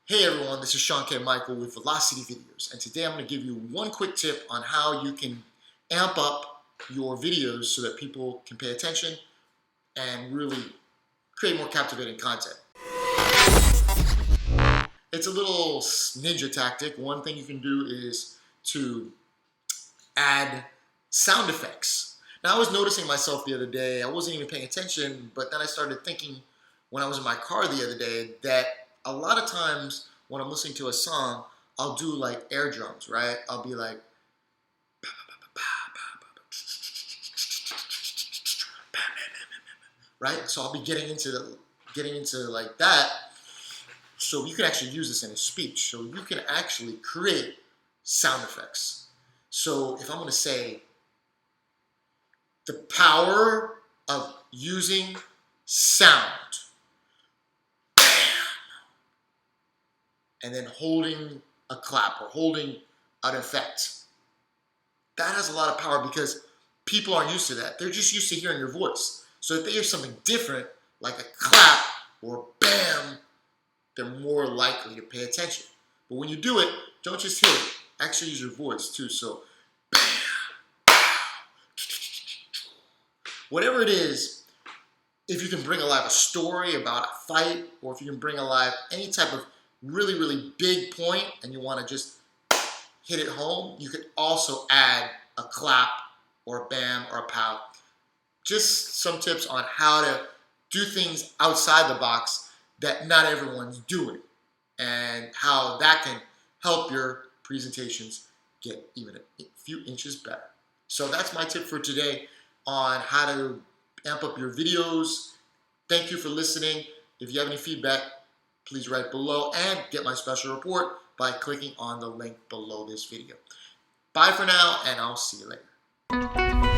Hey everyone, this is Sean K. Michael with Velocity Videos, and today I'm going to give you one quick tip on how you can amp up your videos so that people can pay attention and really create more captivating content. It's a little ninja tactic. One thing you can do is to add sound effects. Now I was noticing myself the other day, I wasn't even paying attention, but then I started thinking when I was in my car the other day that a lot of times when I'm listening to a song, I'll do like air drums, right? I'll be like, right? So I'll be getting into like that. So you can actually use this in a speech. So you can actually create sound effects. So if I'm going to say the power of using sound, and then holding a clap or holding an effect. That has a lot of power because people aren't used to that. They're just used to hearing your voice. So if they hear something different, like a clap or bam, they're more likely to pay attention. But when you do it, don't just hear it. Actually use your voice too. So bam, whatever it is, if you can bring alive a story about a fight, or if you can bring alive any type of really, really big point and you want to just hit it home, you could also add a clap or a bam or a pow. Just some tips on how to do things outside the box that not everyone's doing and how that can help your presentations get even a few inches better. So that's my tip for today on how to amp up your videos. Thank you for listening. If you have any feedback, please write below and get my special report by clicking on the link below this video. Bye for now, and I'll see you later.